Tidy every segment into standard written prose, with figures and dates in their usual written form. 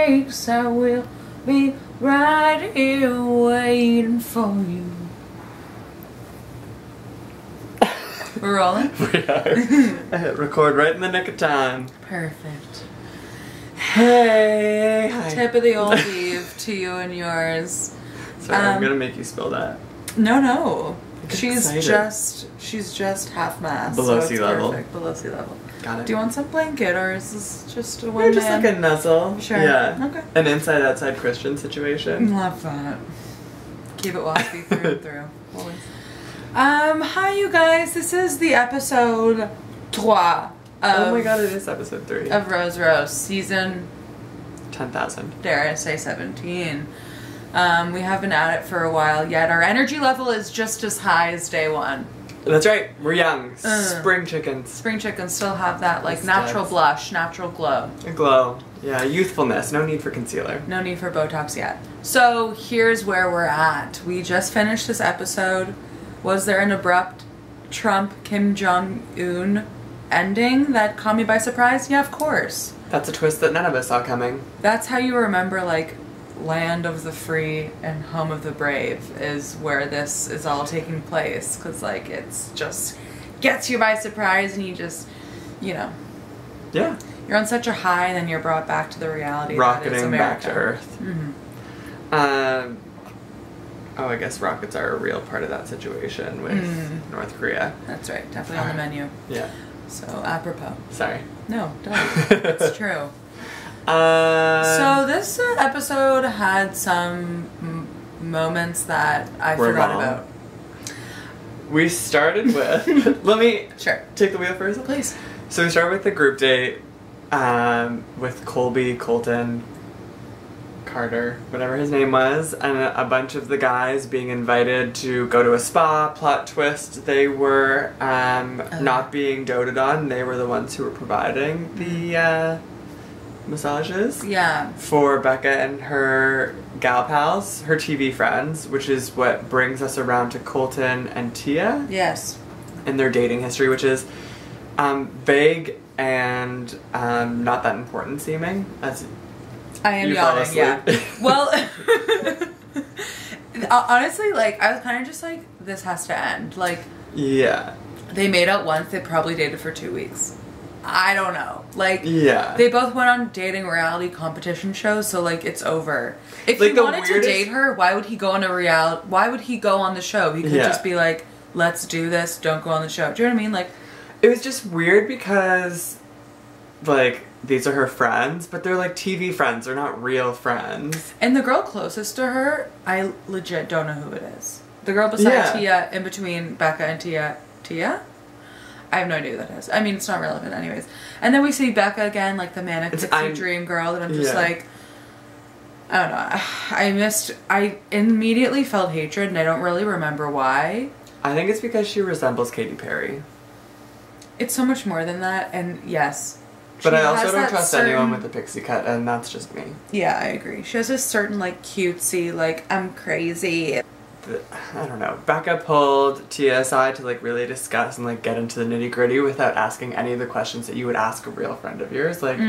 takes, I will be right here waiting for you. We're rolling? We are. I hit record right in the nick of time. Perfect. Hey. Hi. Tip of the old Eve to you and yours. Sorry, I'm gonna make you spill that. No. She's excited. just half mast. Below so sea it's level. Perfect. Below sea level. Got it. Do you want some blanket, or is this just a one We're just like a nuzzle. Sure. Yeah. Okay. An inside-outside Christian situation. Love that. Keep it waspy through and through. Always. Hi you guys. This is the episode 3 of, Oh my god, it is episode 3. of Rose Rose, season 10,000. dare I say 17. We have been at it for a while, yet our energy level is just as high as day one. That's right. We're young. Spring chickens. Spring chickens still have that like It's natural dead. blush, natural glow. A glow. Yeah, youthfulness. No need for concealer. No need for Botox yet. So here's where we're at. We just finished this episode. Was there an abrupt Trump Kim Jong-un ending that caught me by surprise? Yeah, of course. That's a twist that none of us saw coming. That's how you remember like land of the free and home of the brave is where this is all taking place, because like it's just gets you by surprise and you just, you know, Yeah. you're on such a high and then you're brought back to the reality that is Rocketing America. back to Earth. Mm-hmm. Oh, I guess rockets are a real part of that situation with North Korea. That's right, definitely on the menu. Yeah. So apropos. Sorry. No, don't. It's true. So So this episode had some moments that I Were forgot long. about. We started with... Let me Sure. take the wheel first. Please. So we start with the group date with Colby, Colton, Carter, whatever his name was, and a bunch of the guys being invited to go to a spa. Plot twist, they were not being doted on. They were the ones who were providing the massages. Yeah. For Becca and her gal pals, her TV friends, which is what brings us around to Colton and Tia Yes. and their dating history, which is vague and not that important seeming. As I am you fall yawning, yeah. asleep. Well, honestly, like, I was kind of just like, this has to end. Like, Yeah. they made out once, they probably dated for 2 weeks. I don't know. Like, Yeah. they both went on dating reality competition shows, so, like, it's over. If Like, he the wanted to weirdest- date her, why would he go on why would he go on the show? He could Yeah. just be like, let's do this, don't go on the show. Do you know what I mean? Like, It was just weird because, like, these are her friends, but they're like TV friends. They're not real friends. and the girl closest to her, I legit don't know who it is. The girl beside Yeah. Tia, in between Becca and Tia. Tia? I have no idea who that is. I mean, it's not relevant anyways. And then we see Becca again, like the manic pixie dream girl, that I'm just like, I don't know. I immediately felt hatred, and I don't really remember why. I think it's because she resembles Katy Perry. It's so much more than that, and yes. But she I also has don't that trust certain- anyone with a pixie cut, and that's just me. Yeah, I agree. She has this certain, like, cutesy, like, I'm crazy. I don't know. Becca pulled Tia aside to like really discuss and like get into the nitty gritty without asking any of the questions that you would ask a real friend of yours. Like,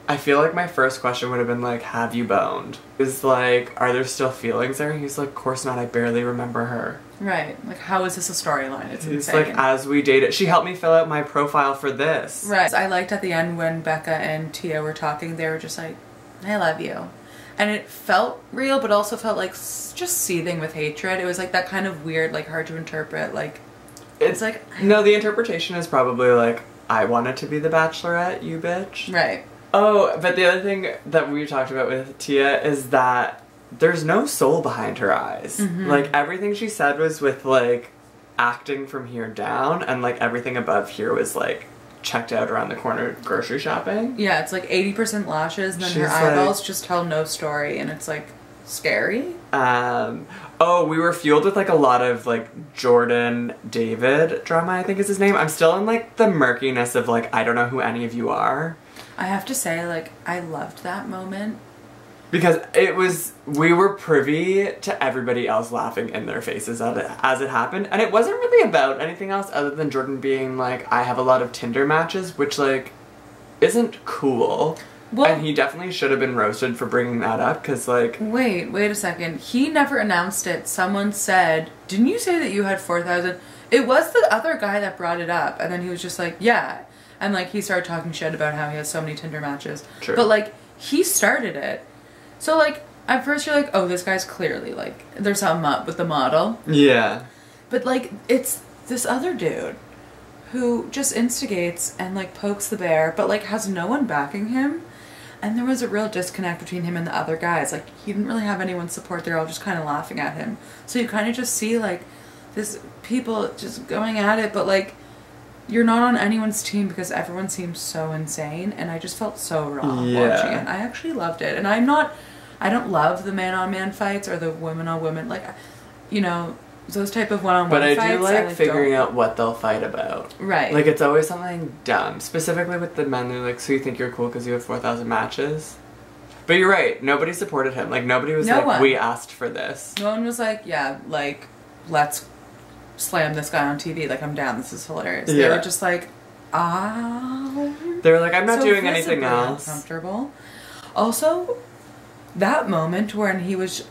I feel like my first question would have been like, have you boned? It was like, are there still feelings there? And he's like, of course not, I barely remember her. Right. Like, how is this a storyline? It's He's insane. like, as we dated, she helped me fill out my profile for this. Right. I liked at the end when Becca and Tia were talking, they were just like, I love you. And it felt real, but also felt like just seething with hatred. It was like that kind of weird, like hard to interpret, like, it's like... No, the interpretation is probably like, I wanted to be the Bachelorette, you bitch. Right. Oh, but the other thing that we talked about with Tia is that there's no soul behind her eyes. Like, everything she said was with, like, acting from here down, and, like, everything above here was, like, checked out around the corner grocery shopping. Yeah, it's like 80% lashes, and then her She's eyeballs like- just tell no story, and it's, like, scary. Oh, we were fueled with, like, a lot of, like, Jordan David drama, I think is his name. I'm still in, like, the murkiness of, like, I don't know who any of you are. I have to say, like, I loved that moment. Because we were privy to everybody else laughing in their faces as it happened. And it wasn't really about anything else other than Jordan being like, I have a lot of Tinder matches, which, like, isn't cool. Well, and he definitely should have been roasted for bringing that up, because, like... Wait a second. He never announced it. Someone said, didn't you say that you had 4,000? It was the other guy that brought it up, and then he was just like, yeah. And, like, he started talking shit about how he has so many Tinder matches. True. But, like, he started it. So, like, at first you're like, oh, this guy's clearly, like, there's something up with the model. Yeah. But, like, it's this other dude who just instigates and, like, pokes the bear, but, like, has no one backing him. And there was a real disconnect between him and the other guys. Like, he didn't really have anyone's support. They're all just kind of laughing at him. So you kind of just see, like, this people just going at it, but, like, you're not on anyone's team because everyone seems so insane. And I just felt so wrong watching it. I actually loved it. And I don't love the man-on-man fights or the women-on-women. Like, you know, those type of one-on-one fights. But I do like figuring out what they'll fight about. Right. Like, it's always something dumb. Specifically with the men, they're like, so you think you're cool because you have 4,000 matches? But you're right. Nobody supported him. Like, nobody was like, we asked for this. No one was like, yeah, like, let's slam this guy on TV. Like, I'm down. This is hilarious. They were just like, They were like, I'm not doing anything else. Uncomfortable. Also, that moment when he was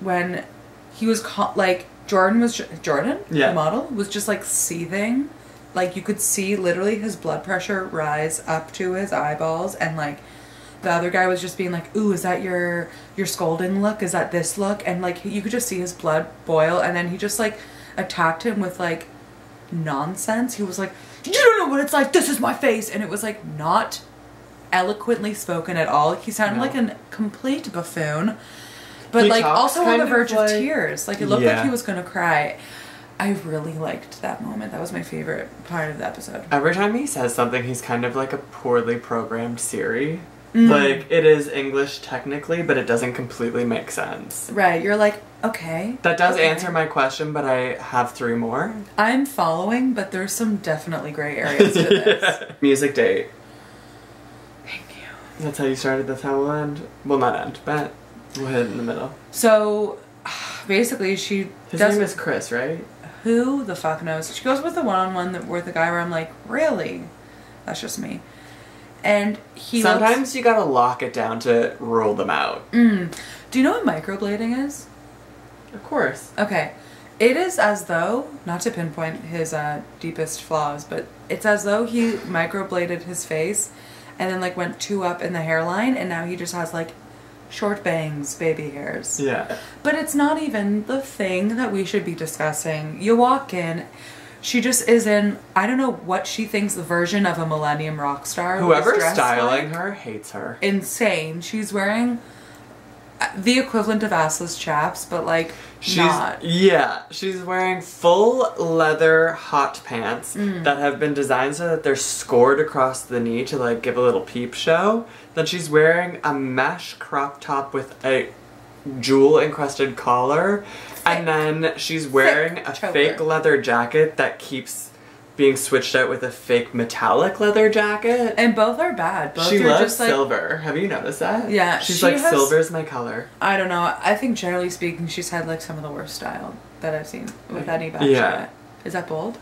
like, Jordan, the model, was just, like, seething. Like, you could see literally his blood pressure rise up to his eyeballs, and, like, the other guy was just being like, ooh, is that your scolding look? Is that this look? And, like, you could just see his blood boil, and then he just, like, attacked him with, like, nonsense. He was like, you don't know what it's like, this is my face! And it was, like, not eloquently spoken at all. He sounded like a complete buffoon. But, like, also on the verge of tears. Like, it looked like he was going to cry. I really liked that moment. That was my favorite part of the episode. Every time he says something, he's kind of like a poorly programmed Siri. Like, it is English technically, but it doesn't completely make sense. Right. You're like, okay. That does answer my question, but I have 3 more. I'm following, but there's some definitely gray areas to this. Music date. Thank you. That's how you started, that's how we'll end. Well, not end, but... we'll hit it in the middle. So, basically, His name is Chris, right? Who the fuck knows? She goes with the one-on-one with the guy where I'm like, really? That's just me. And sometimes you gotta lock it down to rule them out. Do you know what microblading is? Of course. Okay. It is as though, not to pinpoint his deepest flaws, but it's as though he microbladed his face and then, like, went 2 up in the hairline, and now he just has, like, short bangs, baby hairs. Yeah. But it's not even the thing that we should be discussing. You walk in, she just is in, I don't know what she thinks the version of a millennium rock star. Whoever's styling her hates her. Insane. She's wearing the equivalent of assless chaps, but, like, not. Yeah. She's wearing full leather hot pants that have been designed so that they're scored across the knee to, like, give a little peep show. Then she's wearing a mesh crop top with a jewel-encrusted collar. And then she's wearing a fake leather jacket that keeps being switched out with a fake metallic leather jacket. And both are bad. Both she are loves just, like, silver. Have you noticed that? Yeah. She's like, silver's my color. I don't know. I think generally speaking, she's had, like, some of the worst style that I've seen with any Bachelorette. Yeah. Is that bold?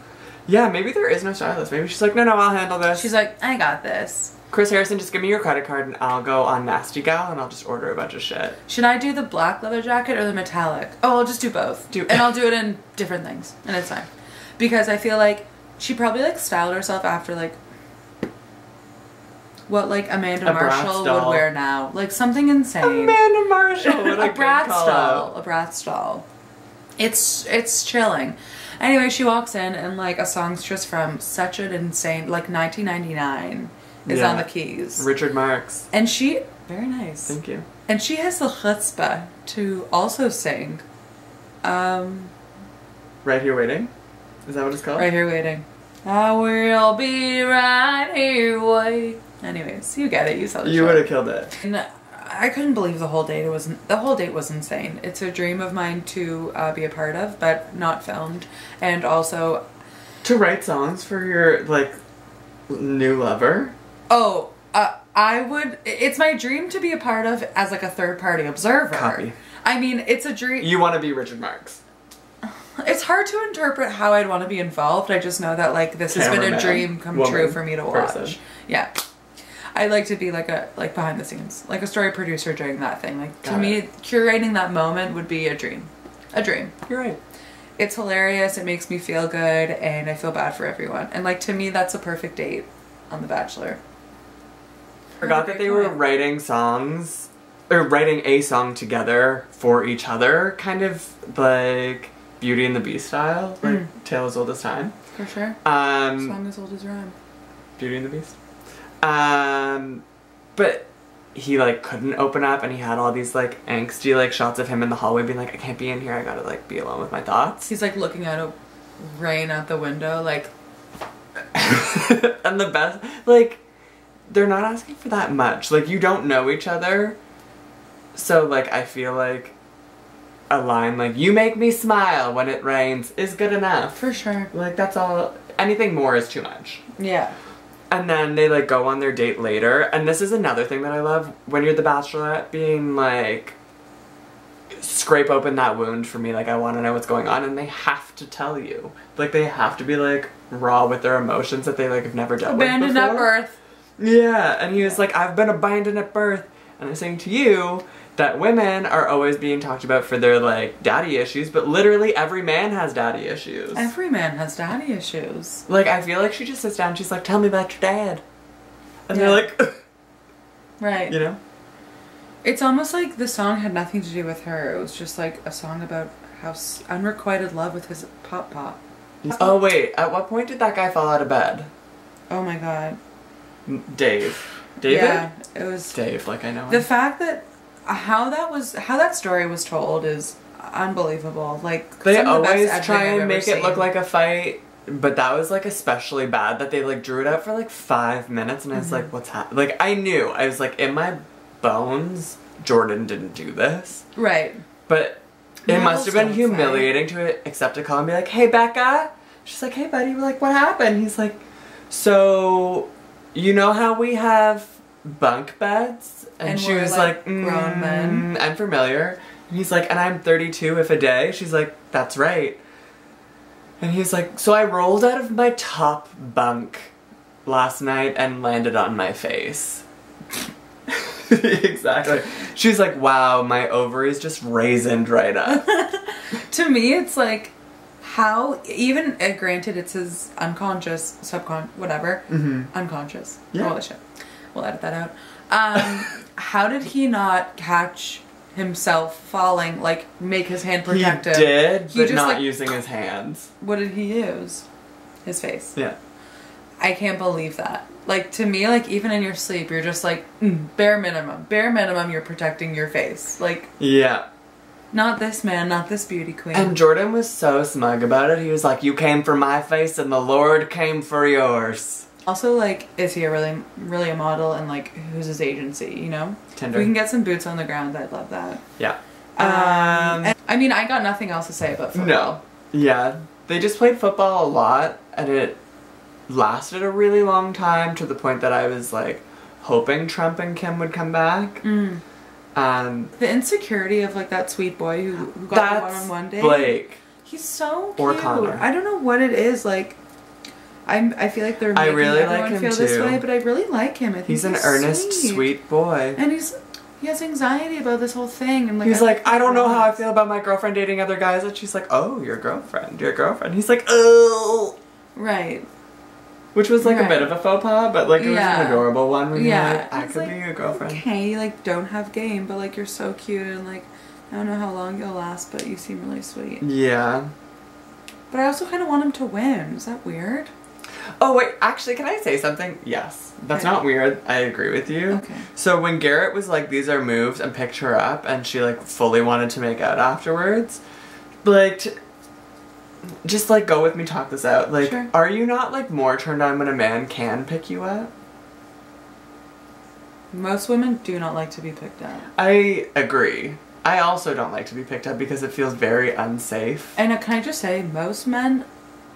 Yeah, maybe there is no stylist. Maybe she's like, no, I'll handle this. She's like, I got this. Chris Harrison, just give me your credit card and I'll go on Nasty Gal and I'll just order a bunch of shit. Should I do the black leather jacket or the metallic? Oh, I'll just do both. And I'll do it in different things. And it's fine. Because I feel like she probably, like, styled herself after, like, what, like, Amanda Marshall would wear now. Like, something insane. Amanda Marshall. What a Bratz doll. A Bratz doll. It's chilling. Anyway, she walks in and, like, a songstress from such an insane, like, 1999 is on the keys. Richard Marx. And she, very nice. Thank you. And she has the chutzpah to also sing. Right Here Waiting? Is that what it's called? Right Here Waiting. I will be right here waiting. Anyways, you get it. You saw the show. You would have killed it. And I couldn't believe the whole date was insane. It's a dream of mine to be a part of, but not filmed. And also to write songs for your, like, new lover. Oh, I would. It's my dream to be a part of as, like, a third-party observer. Copy. I mean, it's a dream. You want to be Richard Marx. It's hard to interpret how I'd want to be involved. I just know that, like, this has been a dream come true for me to watch. Yeah. I like to be like behind the scenes, like a story producer during that thing. Like to me, curating that moment would be a dream. A dream. You're right. It's hilarious. It makes me feel good, and I feel bad for everyone. And like to me, that's a perfect date on The Bachelor. Forgot that they were writing songs, or writing a song together for each other, kind of like Beauty and the Beast style, like Tale as Old as Time. For sure. Song as old as rhyme. Beauty and the Beast. But he like couldn't open up, and he had all these like angsty like shots of him in the hallway being like, I can't be in here, I gotta like be alone with my thoughts. He's like looking at a rain out the window like and the best, like, they're not asking for that much. Like, you don't know each other, so like I feel like a line like, you make me smile when it rains, is good enough. For sure. Like, that's all. Anything more is too much. Yeah. And then they like go on their date later, and this is another thing that I love when you're the Bachelorette, being like, scrape open that wound for me, like I want to know what's going on, and they have to tell you. Like, they have to be like raw with their emotions that they like have never dealt with before. Abandoned at birth. Yeah, and he was like, I've been abandoned at birth, and I'm saying to you that women are always being talked about for their like daddy issues, but literally every man has daddy issues. Every man has daddy issues. Like, I feel like she just sits down and she's like, tell me about your dad. And they're like, right. You know? It's almost like the song had nothing to do with her. It was just like a song about how unrequited love with his pop. Oh wait, at what point did that guy fall out of bed? Oh my god. Dave. David? Yeah, it was Dave, like I know him. The fact that how that story was told is unbelievable. Like, they always try and make it look like a fight, but that was like especially bad that they like drew it out for like 5 minutes, and I was like, what's happening? Like, I knew, I was like, in my bones, Jordan didn't do this. Right. But it must have been humiliating to accept a call and be like, hey Becca. She's like, hey buddy. We're like, what happened? He's like, so you know how we have bunk beds? And she was like, grown men. I'm familiar. And he's like, and I'm 32 if a day. She's like, that's right. And he's like, so I rolled out of my top bunk last night and landed on my face. Exactly. She's like, wow, my ovaries just raisined right up. To me, it's like, how, even, granted, it's his unconscious, whatever, unconscious. Yeah. Holy shit. We'll edit that out. How did he not catch himself falling, like, make his hand protective? He did, but not like, using his hands. What did he use? His face. Yeah. I can't believe that. Like, to me, like, even in your sleep, you're just like, bare minimum, you're protecting your face. Like, yeah. Not this man, not this beauty queen. And Jordan was so smug about it. He was like, you came for my face and the Lord came for yours. Also, like, is he really a model, and like, who's his agency, you know? Tinder. If we can get some boots on the ground, I'd love that. Yeah. And, I mean, I got nothing else to say about football. No. Yeah. They just played football a lot, and it lasted a really long time, to the point that I was like hoping Trump and Kim would come back. The insecurity of like that sweet boy who got the one-on-one date. Blake. He's so cute. Or Connor. I don't know what it is, like, I feel like they're making everyone feel this way, but I really like him. I think he's an earnest, sweet boy. And he has anxiety about this whole thing, and like, he's like, I don't know how I feel about my girlfriend dating other guys, and she's like, oh, your girlfriend. He's like, oh. Right. Which was like a bit of a faux pas, but like it was an adorable one when you're like, I could be your girlfriend. Okay, you like don't have game, but like you're so cute, and like, I don't know how long you'll last, but you seem really sweet. Yeah. But I also kind of want him to win. Is that weird? Oh wait, actually, can I say something? Yes. That's not weird. I agree with you. Okay. So when Garrett was like, these are moves, and picked her up, and she like fully wanted to make out afterwards, like, just like go with me, talk this out. Like, sure. Are you not like more turned on when a man can pick you up? Most women do not like to be picked up. I agree. I also don't like to be picked up because it feels very unsafe. And can I just say, most men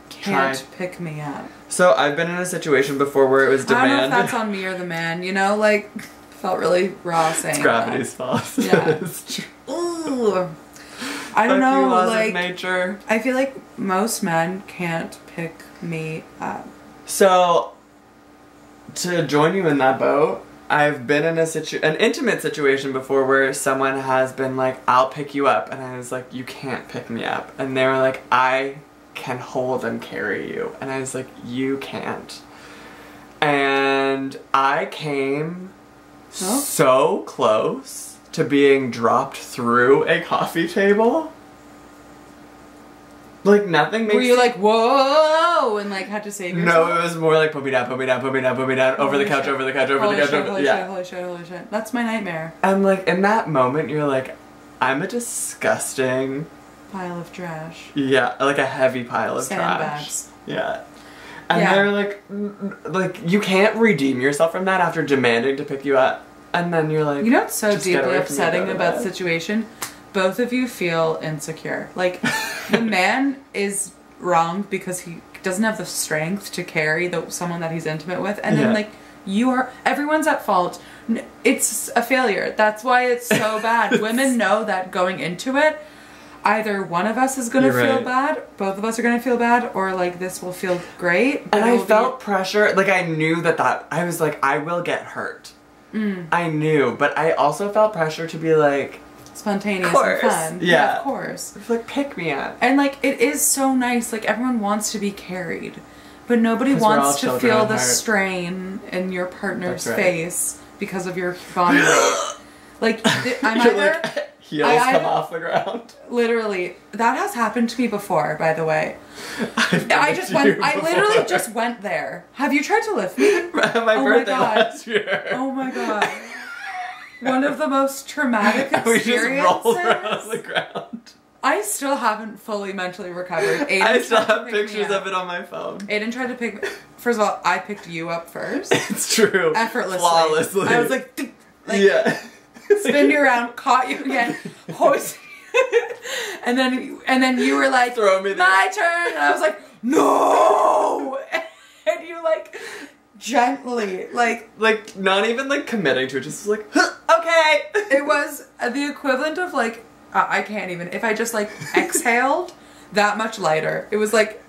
can't pick me up. So I've been in a situation before where it was demanded. I don't know if that's on me or the man, you know, like, felt really raw saying it's gravity's fault. Yeah. It's true. Ooh. I don't know, like, nature. I feel like most men can't pick me up. So to join you in that boat, I've been in an intimate situation before where someone has been like, I'll pick you up. And I was like, you can't pick me up. And they were like, I can hold and carry you. And I was like, you can't. And I came so close to being dropped through a coffee table. Like, nothing makes... Were you like, whoa, and like had to save yourself? No, it was more like, put me down, put me down, put me down, put me down, over the couch, over the couch, over the couch, Holy shit. That's my nightmare. And like, in that moment, you're like, I'm a disgusting... pile of trash. Yeah, like a heavy pile of trash. Sandbags. Yeah. And they're like, you can't redeem yourself from that after demanding to pick you up. And then you're like... You know what's so deeply upsetting about the situation? Both of you feel insecure. Like, the man is wronged because he doesn't have the strength to carry someone that he's intimate with. And then, like, everyone's at fault. It's a failure. That's why it's so bad. Women know that going into it, either one of us is going to feel bad, both of us are going to feel bad, or, like, this will feel great. And I felt pressure. Like, I knew that I was like, I will get hurt. I knew. But I also felt pressure to be like... spontaneous and fun. Yeah, of course. It's like, pick me up. And like, it is so nice. Like, everyone wants to be carried, but nobody wants to feel the strain in your partner's face because of your body weight. Like, I'm either... Like, heels come off the ground. Literally. That has happened to me before, by the way. I literally just went there. Have you tried to lift me? My birthday last year. Oh my god. One of the most traumatic experiences. We just rolled around on the ground. I still haven't fully mentally recovered. Aidan I still have pictures of it on my phone. Aidan tried to pick me. First of all, I picked you up first. It's true. Effortlessly. Flawlessly. I was like yeah. Spin you around, caught you again, hoist and then you were like, throw me there. My turn. And I was like, no. And you like gently, like not even like committing to it, just like, okay. It was the equivalent of like, I can't even, if I just like exhaled that much lighter. It was like,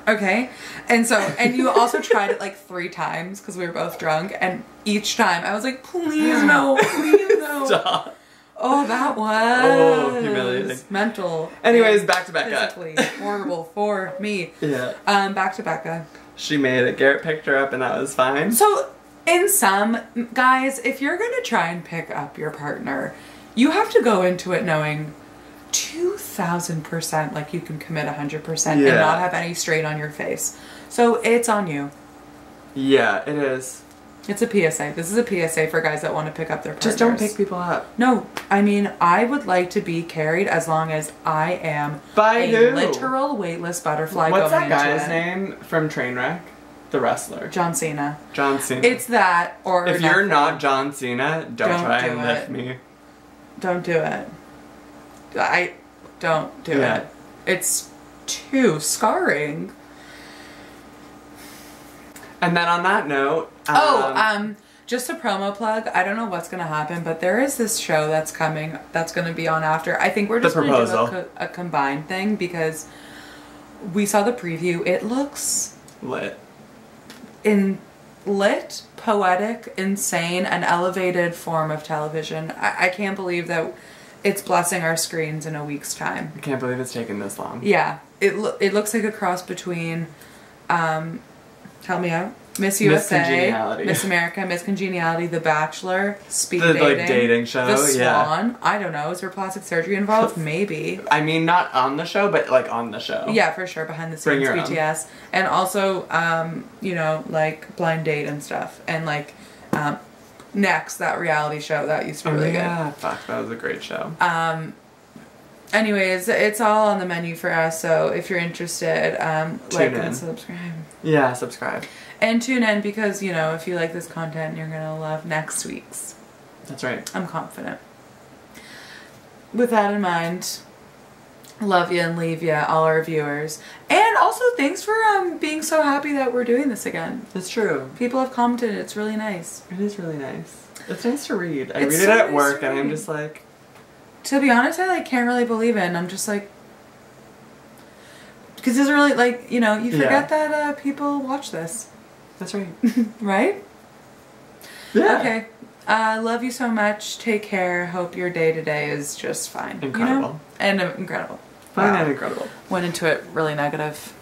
okay. And you also tried it like 3 times because we were both drunk, and each time I was like, please no, please no. Stop. Oh, that was humiliating. Mental. Anyways, back to Becca. Physically horrible for me. Yeah. Back to Becca. She made it. Garrett picked her up and that was fine. So, in some, guys, if you're going to try and pick up your partner, you have to go into it knowing 2,000% like you can commit 100% and not have any strain on your face. So, it's on you. Yeah, it is. It's a PSA. This is a PSA for guys that want to pick up their partners. Just don't pick people up. No, I mean, I would like to be carried as long as I am literal weightless butterfly. What's that guy's name from Trainwreck? The wrestler. John Cena. John Cena. It's that, or if you're not John Cena, don't try and lift me. Don't do it. Don't do it. It's too scarring. And then on that note... just a promo plug. I don't know what's going to happen, but there is this show that's coming that's going to be on after. I think we're just going to do a combined thing because we saw the preview. It looks... lit, poetic, insane, an elevated form of television. I can't believe that it's blessing our screens in a week's time. I can't believe it's taken this long. Yeah. It looks like a cross between... help me out. Miss USA, Miss America, Miss Congeniality, The Bachelor, Speed Dating, like dating show, The Swan. I don't know. Is there plastic surgery involved? Maybe. I mean, not on the show, but like on the show. Yeah, for sure. Behind the scenes, BTS, and also, you know, like Blind Date and stuff, and like, Next, that reality show that used to be really good. Yeah, fuck, that was a great show. Anyways, it's all on the menu for us, so if you're interested, like and subscribe. Yeah, subscribe. And tune in because, you know, if you like this content, you're going to love next week's. That's right. I'm confident. With that in mind, love you and leave you, all our viewers. And also, thanks for being so happy that we're doing this again. It's true. People have commented. It's really nice. It is really nice. It's nice to read. I read it at work and I'm just like... To be honest, I like can't really believe it, and I'm just like, Because it's really, like, you know, you forget that people watch this. That's right. Right? Yeah. Okay. Love you so much. Take care. Hope your day today is just fine. Incredible. You know? And incredible. Fine and incredible. Went into it really negative.